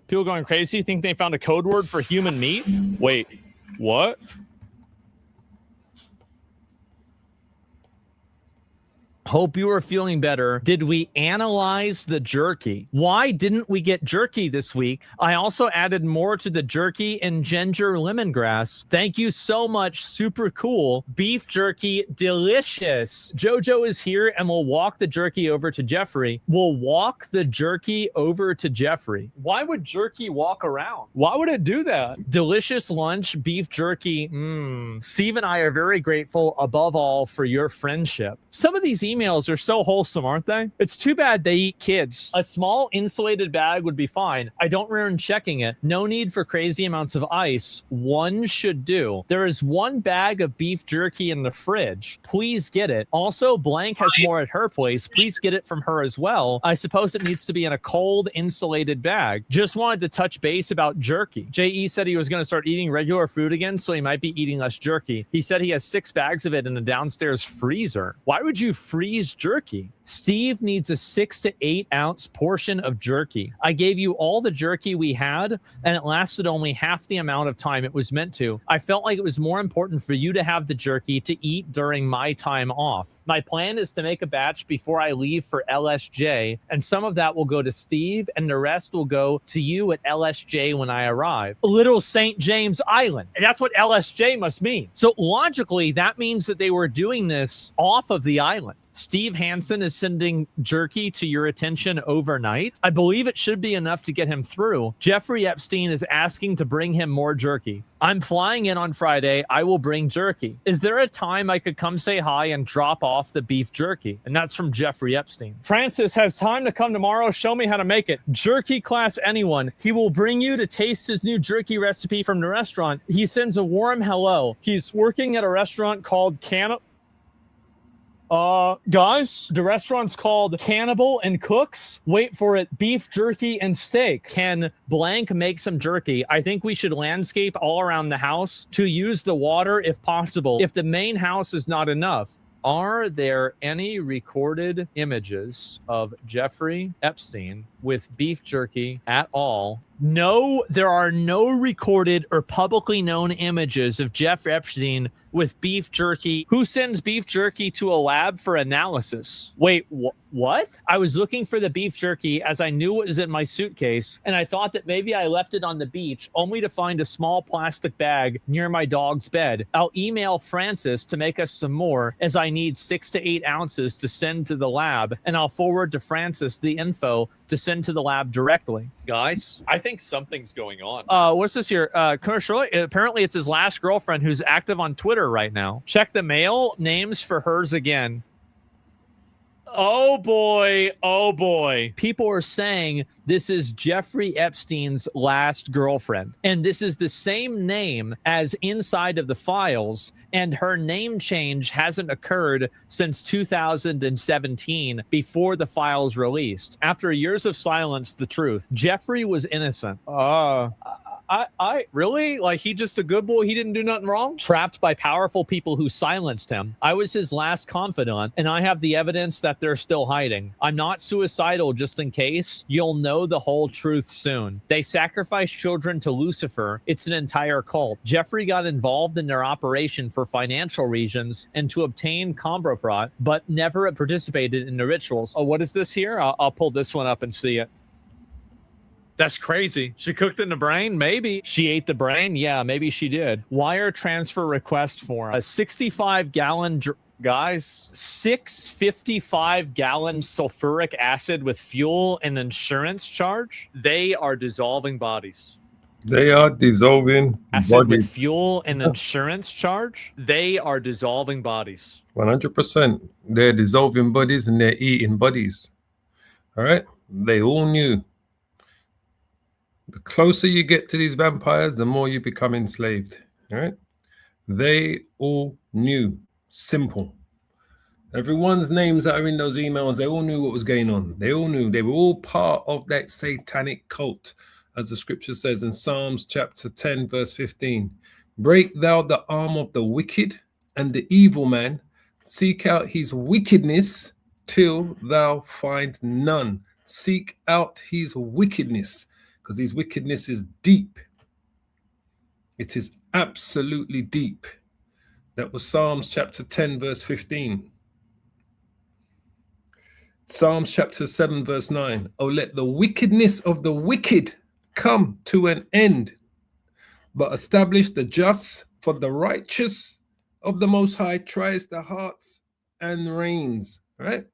People going crazy think they found a code word for human meat. Wait, what? Hope you are feeling better. Did we analyze the jerky? Why didn't we get jerky this week? I also added more to the jerky and ginger lemongrass. Thank you so much. Super cool. Beef jerky, delicious. Jojo is here and we'll walk the jerky over to Jeffrey. We'll walk the jerky over to Jeffrey. Why would jerky walk around? Why would it do that? Delicious lunch, beef jerky. Steve and I are very grateful above all for your friendship. Some of these emails are so wholesome, aren't they? It's too bad they eat kids. A small insulated bag would be fine. I don't remember checking it. No need for crazy amounts of ice. One should do. There is one bag of beef jerky in the fridge. Please get it. Also, Blank has more at her place. Please get it from her as well. I suppose it needs to be in a cold, insulated bag. Just wanted to touch base about jerky. J.E. said he was going to start eating regular food again, so he might be eating less jerky. He said he has 6 bags of it in a downstairs freezer. Why would you freeze jerky? Steve needs a 6 to 8 ounce portion of jerky. I gave you all the jerky we had, and it lasted only half the amount of time it was meant to. I felt like it was more important for you to have the jerky to eat during my time off. My plan is to make a batch before I leave for LSJ, and some of that will go to Steve, and the rest will go to you at LSJ when I arrive. Little St. James Island. And that's what LSJ must mean. So logically, that means that they were doing this off of the island. Steve Hansen is sending jerky to your attention overnight. I believe it should be enough to get him through. Jeffrey Epstein is asking to bring him more jerky. I'm flying in on Friday. I will bring jerky. Is there a time I could come say hi and drop off the beef jerky? And that's from Jeffrey Epstein. Francis has time to come tomorrow. Show me how to make it. Jerky class anyone. He will bring you to taste his new jerky recipe from the restaurant. He sends a warm hello. He's working at a restaurant called guys, the restaurant's called Cannibal and Cooks. Wait for it. Beef jerky and steak. Can Blank make some jerky? I think we should landscape all around the house to use the water if possible. If the main house is not enough. Are there any recorded images of Jeffrey Epstein with beef jerky at all? No, there are no recorded or publicly known images of Jeffrey Epstein with beef jerky. Who sends beef jerky to a lab for analysis? Wait, what? I was looking for the beef jerky as I knew it was in my suitcase, and I thought that maybe I left it on the beach, only to find a small plastic bag near my dog's bed. I'll email Francis to make us some more, as I need 6 to 8 ounces to send to the lab, and I'll forward to Francis the info to send to the lab directly. Guys, I think something's going on. What's this here? Commercial. Apparently it's his last girlfriend who's active on Twitter right now. Check the mail. Names for hers again. Oh boy, oh boy. People are saying this is Jeffrey Epstein's last girlfriend. And this is the same name as inside of the files. And her name change hasn't occurred since 2017, before the files released. After years of silence, the truth. Jeffrey was innocent. I really? Like, he just a good boy? He didn't do nothing wrong? Trapped by powerful people who silenced him. I was his last confidant, and I have the evidence that they're still hiding. I'm not suicidal, just in case. You'll know the whole truth soon. They sacrificed children to Lucifer. It's an entire cult. Jeffrey got involved in their operation for financial reasons and to obtain Comproprot, but never participated in the rituals. Oh, what is this here? I'll pull this one up and see it. That's crazy. She cooked in the brain? Maybe. She ate the brain? Yeah, maybe she did. Wire transfer request form. A 65-gallon... Guys, 655-gallon sulfuric acid with fuel and insurance charge? They are dissolving bodies. They are dissolving acid bodies. With fuel and insurance charge? They are dissolving bodies. 100%. They're dissolving bodies and they're eating bodies. All right? They all knew. The closer you get to these vampires, the more you become enslaved. All right? They all knew. Simple. Everyone's names that are in those emails, they all knew what was going on. They all knew. They were all part of that satanic cult, as the scripture says in Psalms chapter 10, verse 15. Break thou the arm of the wicked and the evil man. Seek out his wickedness till thou find none. Seek out his wickedness. because his wickedness is deep. It is absolutely deep. That was Psalms chapter 10, verse 15. Psalms chapter 7, verse 9. Oh, let the wickedness of the wicked come to an end, but establish the just, for the righteous of the Most High tries the hearts and reigns, right?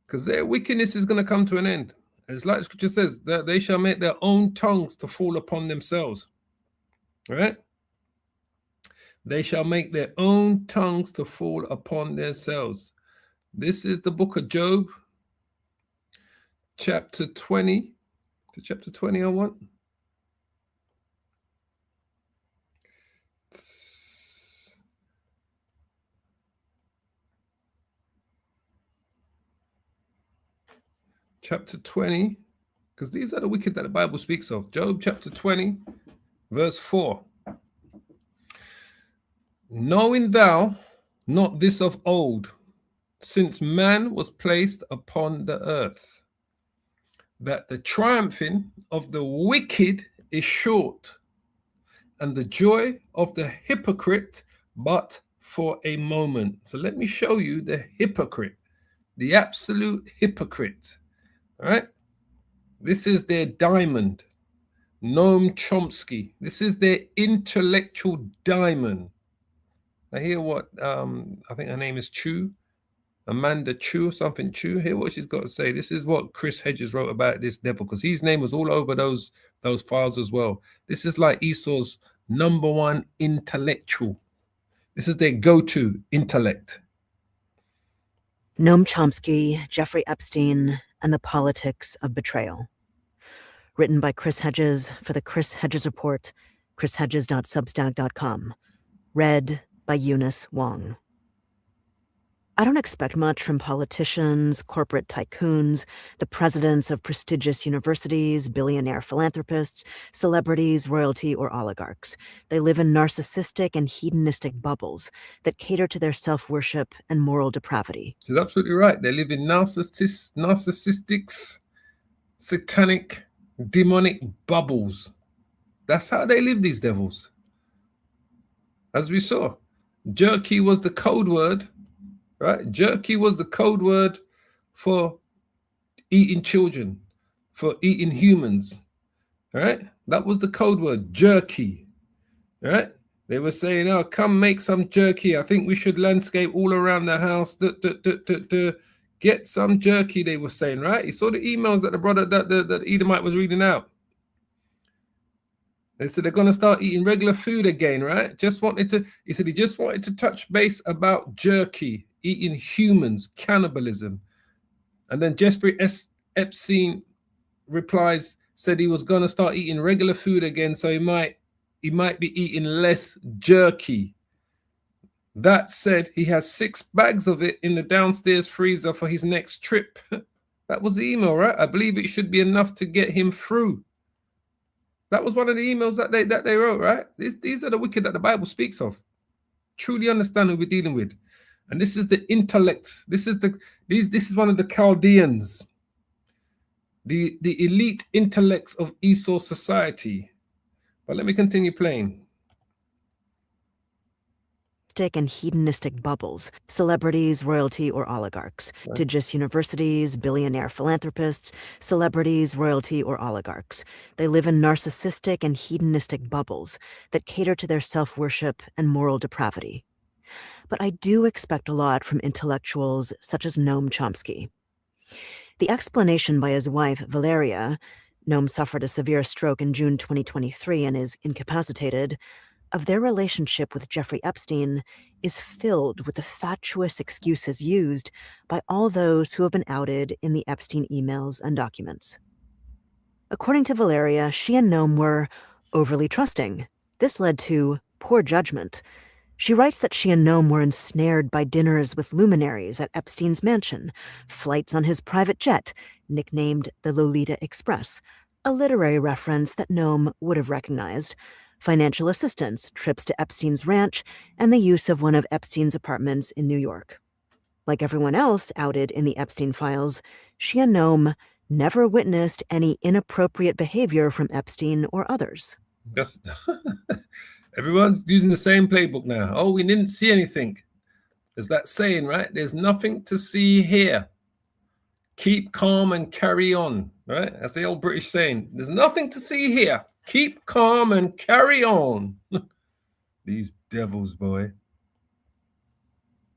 Because their wickedness is going to come to an end. It's like Scripture says, that they shall make their own tongues to fall upon themselves, right? They shall make their own tongues to fall upon themselves. This is the book of Job, chapter 20. To chapter 20, I want. Chapter 20, because these are the wicked that the Bible speaks of. Job chapter 20, verse 4. Knowing thou not this of old, since man was placed upon the earth, that the triumphing of the wicked is short, and the joy of the hypocrite but for a moment. So let me show you the hypocrite, the absolute hypocrite. All right? This is their diamond, Noam Chomsky. This is their intellectual diamond. I hear what I think her name is Amanda Chu, something Chu. Hear what she's got to say. This is what Chris Hedges wrote about this devil, because his name was all over those files as well. This is like Esau's #1 intellectual. This is their go-to intellect. Noam Chomsky, Jeffrey Epstein, and the Politics of Betrayal. Written by Chris Hedges for the Chris Hedges Report, chrishedges.substack.com. Read by Eunice Wong. I don't expect much from politicians, corporate tycoons, the presidents of prestigious universities, billionaire philanthropists, celebrities, royalty, or oligarchs. They live in narcissistic and hedonistic bubbles that cater to their self-worship and moral depravity. She's absolutely right. They live in narcissistic, satanic, demonic bubbles. That's how they live, these devils. As we saw, jerky was the code word. Right? Jerky was the code word for eating children, for eating humans. Right? That was the code word, jerky. Right? They were saying, oh, come make some jerky. I think we should landscape all around the house. Get some jerky, they were saying, right? You saw the emails that the brother, that the Edomite was reading out. They said they're going to start eating regular food again, right? He said he just wanted to touch base about jerky, eating humans, cannibalism. And then Jeffrey Epstein replies, said he was going to start eating regular food again, so he might be eating less jerky. That said, he has 6 bags of it in the downstairs freezer for his next trip. That was the email, right? I believe it should be enough to get him through. That was one of the emails that they wrote, right? These are the wicked that the Bible speaks of. Truly understand who we're dealing with. And this is the intellect. This is one of the Chaldeans, the elite intellects of Esau society. But let me continue playing. And hedonistic bubbles, celebrities, royalty, or oligarchs, prestigious universities, billionaire philanthropists, celebrities, royalty, or oligarchs. They live in narcissistic and hedonistic bubbles that cater to their self-worship and moral depravity. But I do expect a lot from intellectuals such as Noam Chomsky. The explanation by his wife, Valeria, Noam suffered a severe stroke in June 2023 and is incapacitated, of their relationship with Jeffrey Epstein is filled with the fatuous excuses used by all those who have been outed in the Epstein emails and documents. According to Valeria, she and Noam were overly trusting. This led to poor judgment. She writes that she and Noam were ensnared by dinners with luminaries at Epstein's mansion, flights on his private jet, nicknamed the Lolita Express, a literary reference that Noam would have recognized, financial assistance, trips to Epstein's ranch, and the use of one of Epstein's apartments in New York. Like everyone else outed in the Epstein files, she and Noam never witnessed any inappropriate behavior from Epstein or others. That's everyone's using the same playbook now. Oh, we didn't see anything. There's that saying, right? There's nothing to see here. Keep calm and carry on, right? That's the old British saying. There's nothing to see here. Keep calm and carry on. These devils, boy.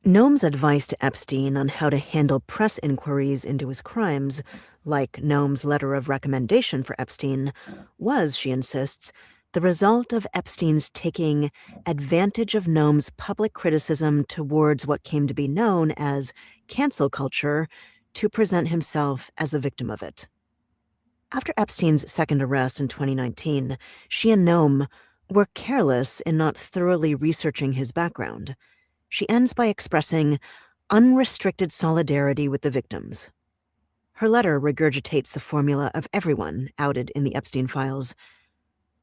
Noam's advice to Epstein on how to handle press inquiries into his crimes, like Noam's letter of recommendation for Epstein, was, she insists, the result of Epstein's taking advantage of Noam's public criticism towards what came to be known as cancel culture to present himself as a victim of it. After Epstein's second arrest in 2019, she and Noam were careless in not thoroughly researching his background. She ends by expressing unrestricted solidarity with the victims. Her letter regurgitates the formula of everyone outed in the Epstein files.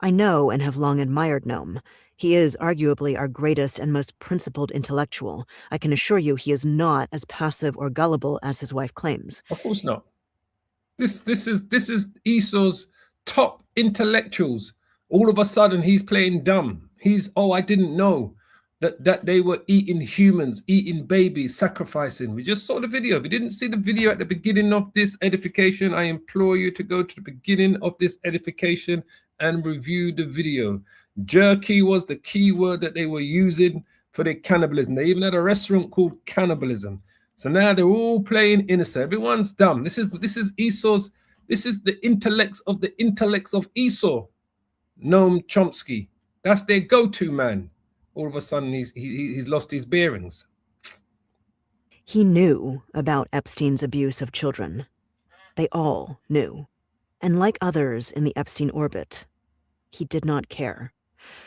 I know and have long admired Noam. He is arguably our greatest and most principled intellectual. I can assure you he is not as passive or gullible as his wife claims. Of course not. This is Esau's top intellectuals. All of a sudden, he's playing dumb. I didn't know that they were eating humans, eating babies, sacrificing. We just saw the video. If you didn't see the video at the beginning of this edification, I implore you to go to the beginning of this edification and review the video. Jerky was the key word that they were using for their cannibalism. They even had a restaurant called Cannibalism. So now they're all playing innocent. Everyone's dumb. This is Esau's. This is the intellects of Esau. Noam Chomsky. That's their go-to man. All of a sudden, he's lost his bearings. He knew about Epstein's abuse of children. They all knew. And like others in the Epstein orbit, he did not care.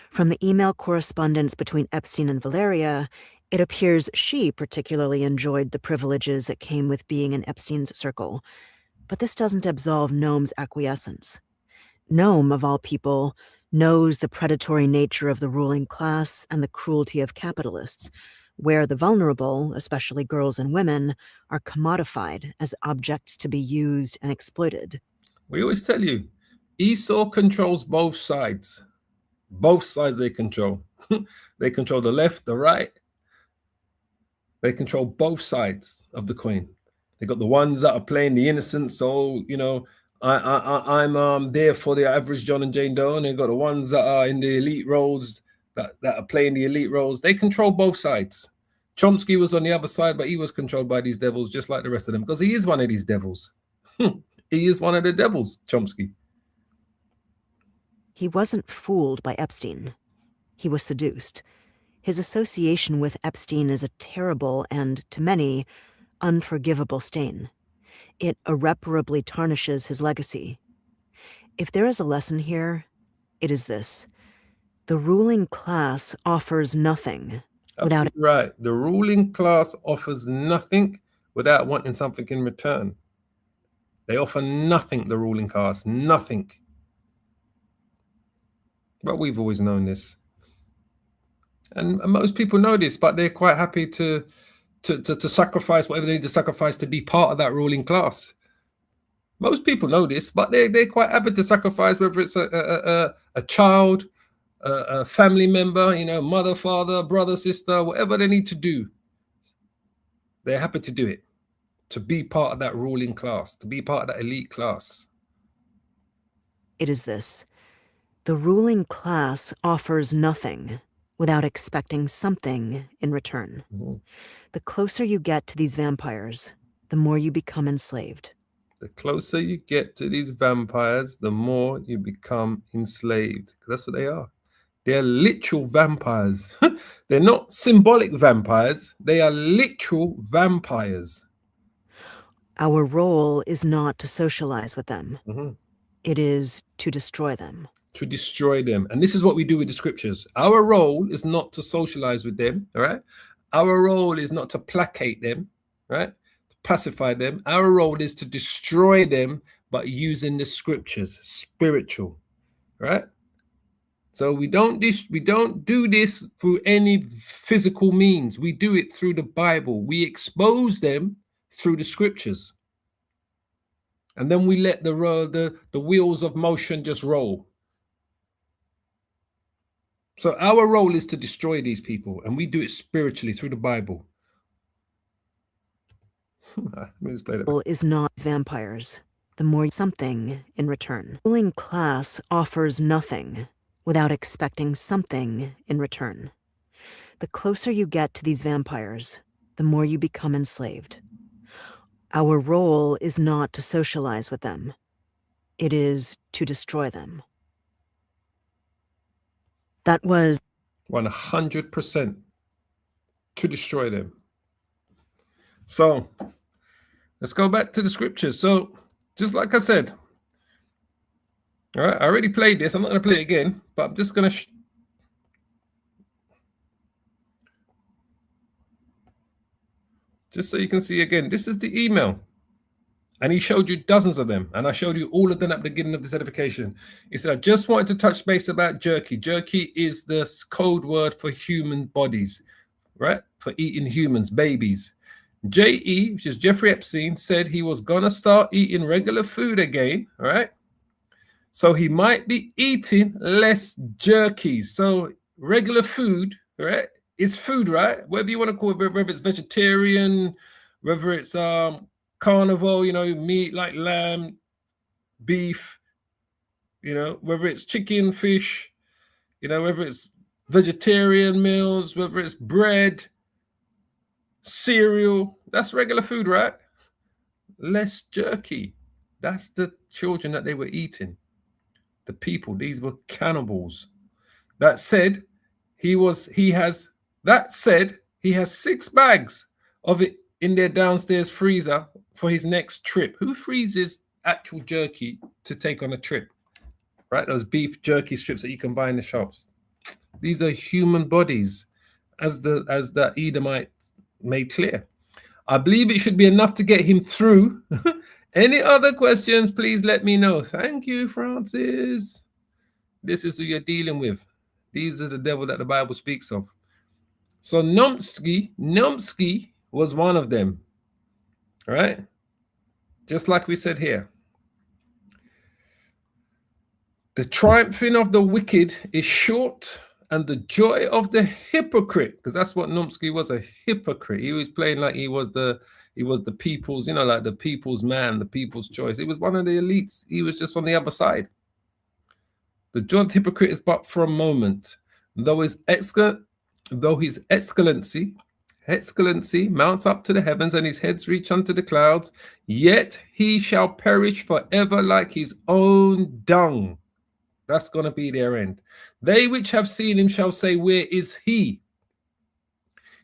From the email correspondence between Epstein and Valeria, it appears she particularly enjoyed the privileges that came with being in Epstein's circle. But this doesn't absolve Noam's acquiescence. Noam, of all people, knows the predatory nature of the ruling class and the cruelty of capitalists, where the vulnerable, especially girls and women, are commodified as objects to be used and exploited. We always tell you, Esau controls both sides. Both sides they control. They control the left, the right. They control both sides of the coin. They got the ones that are playing the innocent. So, I'm there for the average John and Jane Doe, and they got the ones that are in the elite roles that are playing the elite roles. They control both sides. Chomsky was on the other side, but he was controlled by these devils just like the rest of them, because he is one of these devils. He is one of the devils, Chomsky. He wasn't fooled by Epstein. He was seduced. His association with Epstein is a terrible and, to many, unforgivable stain. It irreparably tarnishes his legacy. If there is a lesson here, it is this. The ruling class offers nothing without... Absolutely right. The ruling class offers nothing without wanting something in return. They offer nothing, the ruling class, nothing. But we've always known this. And most people know this, but they're quite happy to sacrifice whatever they need to sacrifice to be part of that ruling class. Most people know this, but they're quite happy to sacrifice, whether it's a child, a family member, mother, father, brother, sister, whatever they need to do. They're happy to do it, to be part of that ruling class, to be part of that elite class. It is this. The ruling class offers nothing without expecting something in return. Mm-hmm. The closer you get to these vampires, the more you become enslaved. The closer you get to these vampires, the more you become enslaved. Because that's what they are. They're literal vampires. They're not symbolic vampires. They are literal vampires. Our role is not to socialize with them. Mm-hmm. It is to destroy them. To destroy them. And this is what we do with the scriptures. Our role is not to socialize with them, all right? Our role is not to placate them, right? To pacify them. Our role is to destroy them by using the scriptures, spiritual, right? So we don't do this through any physical means. We do it through the Bible. We expose them through the scriptures. And then we let the wheels of motion just roll. So our role is to destroy these people, and we do it spiritually through the Bible. Is not vampires. The more something in return. The ruling class offers nothing without expecting something in return. The closer you get to these vampires, the more you become enslaved. Our role is not to socialize with them. It is to destroy them. That was 100% to destroy them. So let's go back to the scriptures. So just like I said, all right, I already played this. I'm not going to play it again, but I'm just going to just so you can see again. This is the email. And he showed you dozens of them. And I showed you all of them at the beginning of this edification. He said, I just wanted to touch base about jerky. Jerky is the code word for human bodies, right? For eating humans, babies. J.E., which is Jeffrey Epstein, said he was going to start eating regular food again, all right? So he might be eating less jerky. So regular food, right, is food, right? Whatever you want to call it, whether it's vegetarian, whether it's carnivore, you know, meat like lamb, beef, you know, whether it's chicken, fish, you know, whether it's vegetarian meals, whether it's bread, cereal, that's regular food, right? Less jerky. That's the children that they were eating. The people, these were cannibals. That said, he has 6 bags of it in their downstairs freezer for his next trip. Who freezes actual jerky to take on a trip? Right? Those beef jerky strips that you can buy in the shops. These are human bodies, as the Edomites made clear. I believe it should be enough to get him through. Any other questions, please let me know. Thank you, Francis. This is who you're dealing with. These are the devil that the Bible speaks of. So Numsky was one of them. All right? Just like we said here. The triumphing of the wicked is short, and the joy of the hypocrite, because that's what Numsky was, a hypocrite. He was playing like he was the people's, you know, like the people's man, the people's choice. He was one of the elites. He was just on the other side. The joy of the hypocrite is but for a moment, though his excellency mounts up to the heavens and his heads reach unto the clouds, yet he shall perish forever like his own dung. That's going to be their end. They which have seen him shall say, where is he?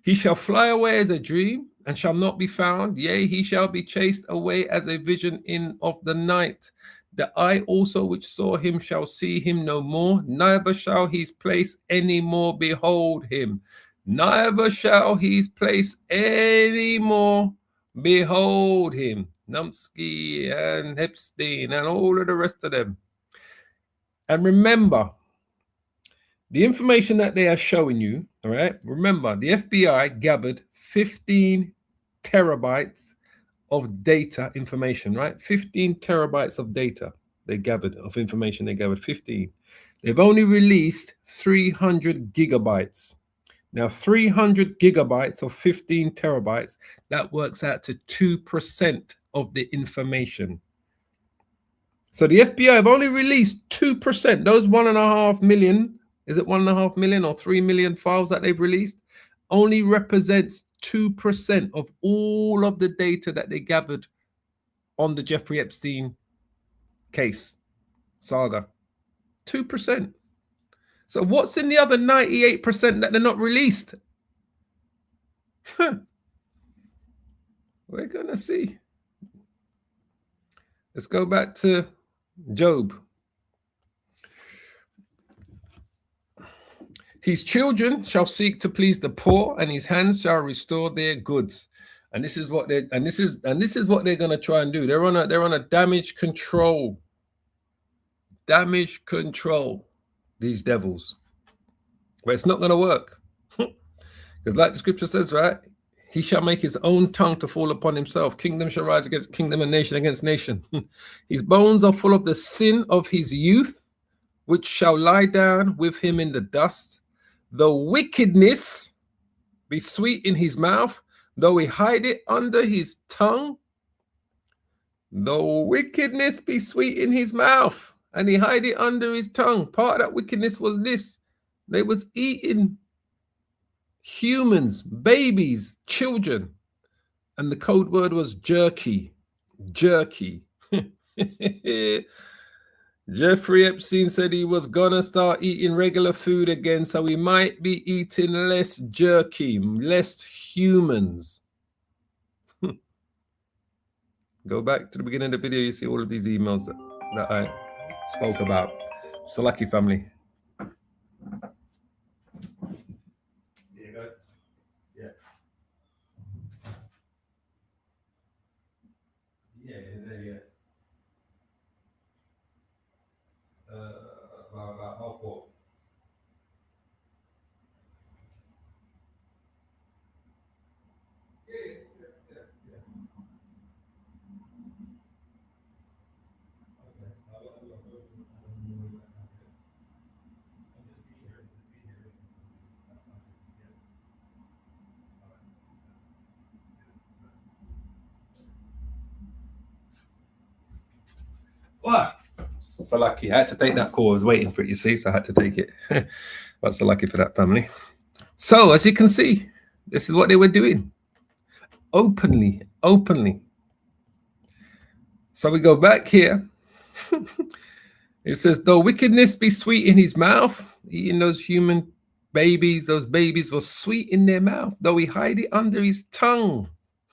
He shall fly away as a dream and shall not be found. Yea, he shall be chased away as a vision of the night. The eye also which saw him shall see him no more, neither shall his place any more behold him. Neither shall his place any more behold him. Numsky and Epstein and all of the rest of them. And remember, the information that they are showing you, all right? Remember, the FBI gathered 15 terabytes of data information, right? 15 terabytes of data they gathered of information. They gathered 15. They've only released 300 gigabytes. Now, 300 gigabytes of 15 terabytes, that works out to 2% of the information. So the FBI have only released 2%. Those 1.5 million, is it 1.5 million or 3 million files that they've released, only represents 2% of all of the data that they gathered on the Jeffrey Epstein case saga. 2%. So what's in the other 98% that they're not released? We're going to see. Let's go back to Job. His children shall seek to please the poor, and his hands shall restore their goods. And this is what they're going to try and do. They're on a damage control. Damage control, these devils. But it's not going to work. Because like the scripture says, right? He shall make his own tongue to fall upon himself. Kingdom shall rise against kingdom and nation against nation. His bones are full of the sin of his youth, which shall lie down with him in the dust. The wickedness be sweet in his mouth, though he hide it under his tongue. The wickedness be sweet in his mouth, and he hide it under his tongue. Part of that wickedness was this. They was eating humans, babies, children. And the code word was jerky. Jerky. Jeffrey Epstein said he was gonna start eating regular food again, so we might be eating less jerky, less humans. Go back to the beginning of the video, you see all of these emails that I spoke about. Salaki family. There you go. Yeah. Yeah. About half what? Yeah. Wow. So lucky. I had to take that call. I was waiting for it, you see, so I had to take it. But so lucky for that family. So as you can see, this is what they were doing. Openly. So we go back here. It says, though wickedness be sweet in his mouth, eating those human babies, those babies were sweet in their mouth, though he hide it under his tongue.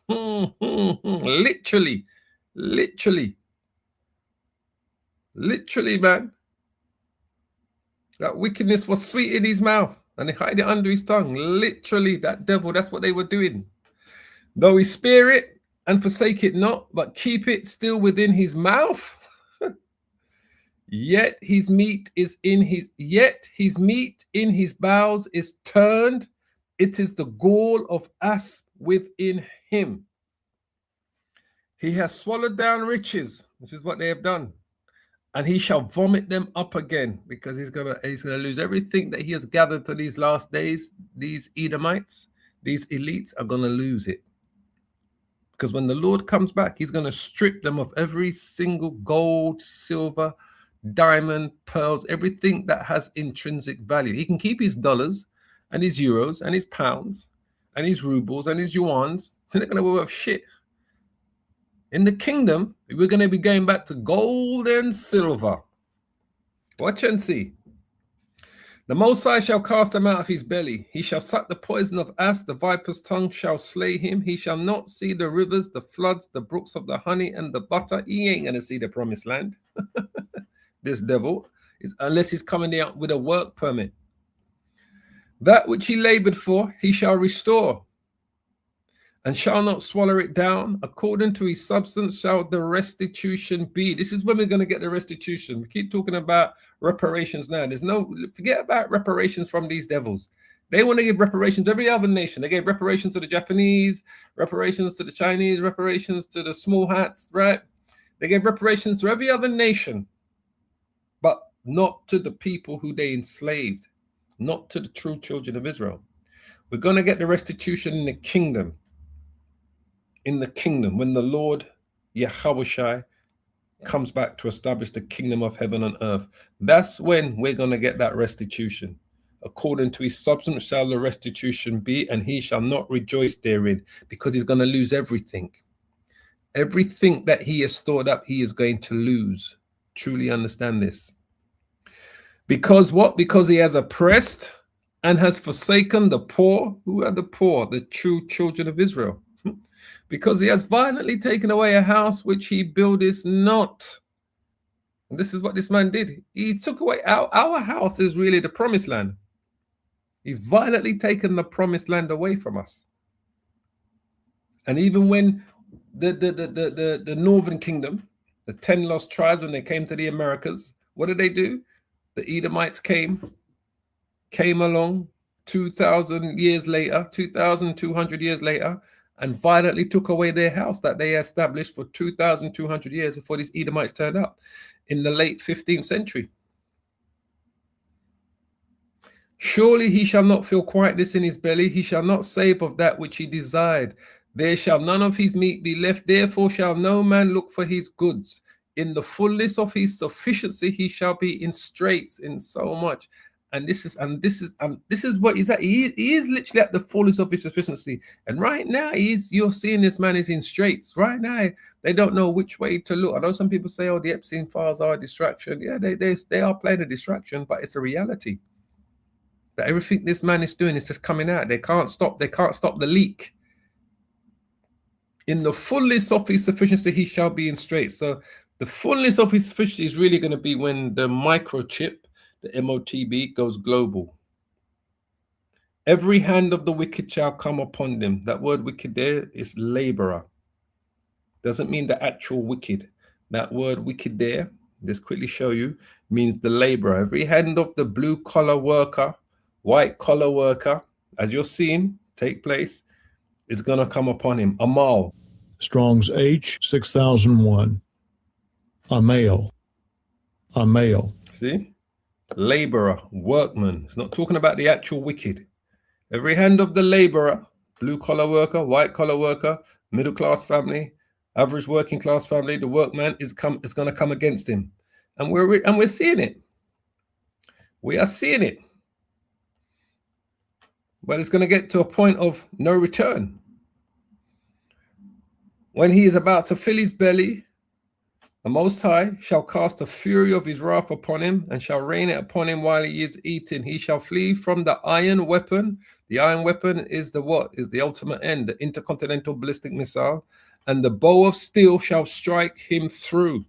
Literally, man. That wickedness was sweet in his mouth, and he hide it under his tongue. Literally, that devil, that's what they were doing. Though he spare it and forsake it not, but keep it still within his mouth. Yet his meat in his bowels is turned. It is the gall of asp within him. He has swallowed down riches. This is what they have done. And he shall vomit them up again, because he's gonna lose everything that he has gathered for these last days. These Edomites, these elites are gonna lose it. Because when the Lord comes back, he's gonna strip them of every single gold, silver, diamond, pearls, everything that has intrinsic value. He can keep his dollars and his euros and his pounds and his rubles and his yuans. They're not gonna be worth shit. In the kingdom, we're going to be going back to gold and silver. Watch and see. The Most High shall cast him out of his belly. He shall suck the poison of asp. The viper's tongue shall slay him. He shall not see the rivers, the floods, the brooks of the honey and the butter. He ain't going to see the promised land. This devil, unless he's coming out with a work permit. That which he labored for, he shall restore, and shall not swallow it down. According to his substance shall the restitution be. This is when we're going to get the restitution. We keep talking about reparations now. Forget about reparations from these devils. They want to give reparations to every other nation. They gave reparations to the Japanese, reparations to the Chinese, reparations to the small hats, right? They gave reparations to every other nation, but not to the people who they enslaved, not to the true children of Israel. We're going to get the restitution in the kingdom. In the kingdom, when the Lord Yahushua comes back to establish the kingdom of heaven and earth, that's when we're going to get that restitution. According to his substance shall the restitution be, and he shall not rejoice therein, because he's going to lose everything. Everything that he has stored up, he is going to lose. Truly understand this. Because what? Because he has oppressed and has forsaken the poor. Who are the poor? The true children of Israel. Because he has violently taken away a house which he buildeth not. And this is what this man did. He took away our house is really the promised land. He's violently taken the promised land away from us. And even when the northern kingdom, the 10 lost tribes, when they came to the Americas, what did they do? The Edomites came along, 2,000 years later, 2,200 years later, and violently took away their house that they established for 2,200 years before these Edomites turned up in the late 15th century. Surely he shall not feel quietness in his belly. He shall not save of that which he desired. There shall none of his meat be left. Therefore shall no man look for his goods. In the fullness of his sufficiency, he shall be in straits in so much. And this is what he's at. He is literally at the fullness of his sufficiency. And right now, you're seeing this man is in straits. Right now, they don't know which way to look. I know some people say, "Oh, the Epstein files are a distraction." Yeah, they are playing a distraction, but it's a reality. That everything this man is doing is just coming out. They can't stop the leak. In the fullness of his sufficiency, he shall be in straits. So the fullness of his sufficiency is really going to be when the microchip, the MOTB, goes global. Every hand of the wicked shall come upon them. That word wicked there is laborer. Doesn't mean the actual wicked. That word wicked there, just quickly show you, means the laborer. Every hand of the blue collar worker, white collar worker, as you're seeing take place, is going to come upon him. Amal. Strong's H 6001. A male. A male. See? Laborer, workman. It's not talking about the actual wicked. Every hand of the laborer, blue collar worker, white collar worker, middle class family, average working class family, the workman is going to come against him. And we're seeing it. We are seeing it. But it's going to get to a point of no return. When he is about to fill his belly, the Most High shall cast the fury of his wrath upon him and shall rain it upon him while he is eating. He shall flee from the iron weapon. The iron weapon is the ultimate end, the intercontinental ballistic missile. And the bow of steel shall strike him through.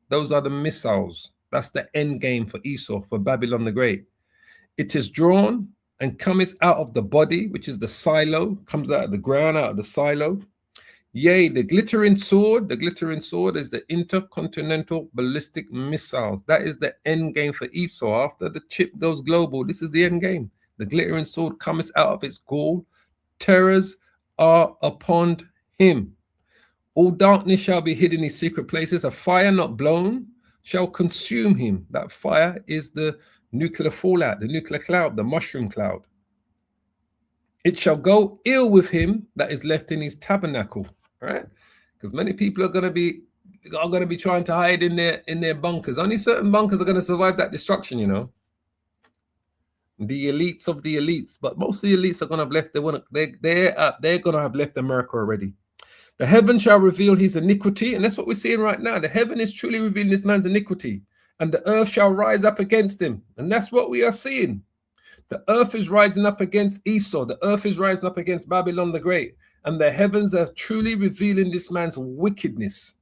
Those are the missiles. That's the end game for Esau, for Babylon the Great. It is drawn and cometh out of the body, which is the silo, comes out of the ground, out of the silo. Yea, the glittering sword is the intercontinental ballistic missiles. That is the end game for Esau. After the chip goes global, this is the end game. The glittering sword cometh out of its gall. Terrors are upon him. All darkness shall be hid in his secret places. A fire not blown shall consume him. That fire is the nuclear fallout, the nuclear cloud, the mushroom cloud. It shall go ill with him that is left in his tabernacle, right? Because many people are going to be trying to hide in their bunkers. Only certain bunkers are going to survive that destruction, you know. The elites of the elites, but most of the elites are going to have left. They're going to have left America already. The heaven shall reveal his iniquity, and that's what we're seeing right now. The heaven is truly revealing this man's iniquity, and the earth shall rise up against him, and that's what we are seeing. The earth is rising up against Esau. The earth is rising up against Babylon the Great, and the heavens are truly revealing this man's wickedness.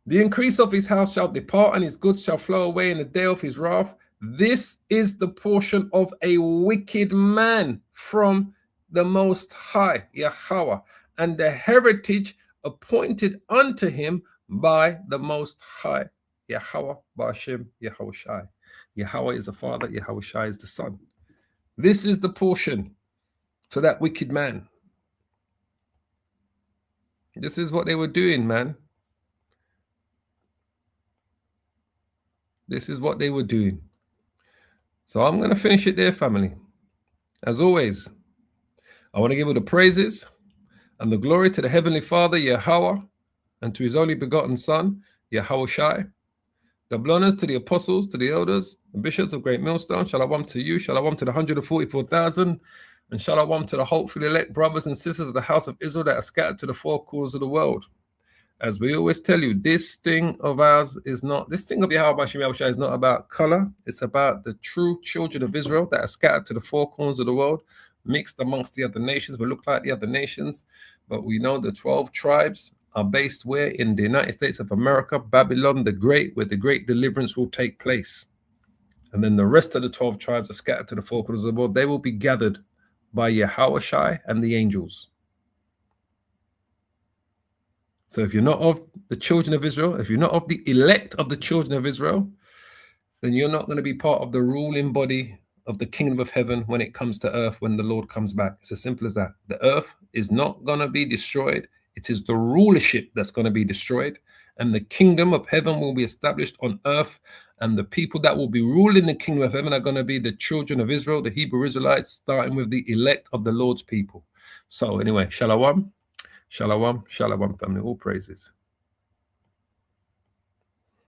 The increase of his house shall depart, and his goods shall flow away in the day of his wrath. This is the portion of a wicked man from the Most High, Yahweh, and the heritage appointed unto him by the Most High, Yahweh, Ba'ashem, Yahweh Shai. Yahweh is the Father, Yahweh Shai is the Son. This is the portion for that wicked man. This is what they were doing, man. This is what they were doing. So I'm going to finish it there, family. As always, I want to give all the praises and the glory to the Heavenly Father, Yahweh, and to his only begotten Son, Yahweh Shai. Double honors to the apostles, to the elders, the bishops of Great Millstone. Shalom to you, shalom to the 144,000, and shalom to the hopefully elect brothers and sisters of the house of Israel that are scattered to the four corners of the world. As we always tell you, this thing of ours is not, this thing of Yahweh Shai is not about color. It's about the true children of Israel that are scattered to the four corners of the world, mixed amongst the other nations, but look like the other nations. But we know the 12 tribes are based where? In the United States of America, Babylon the Great, where the great deliverance will take place. And then the rest of the 12 tribes are scattered to the four corners of the world. They will be gathered by Yahweh Shai and the angels. So if you're not of the children of Israel, if you're not of the elect of the children of Israel, then you're not going to be part of the ruling body of the kingdom of heaven when it comes to earth when the Lord comes back. It's as simple as that. The earth is not going to be destroyed. It is the rulership that's going to be destroyed. And the kingdom of heaven will be established on earth. And the people that will be ruling the kingdom of heaven are going to be the children of Israel, the Hebrew Israelites, starting with the elect of the Lord's people. So anyway, shalom, shalom, shalom, family. All praises.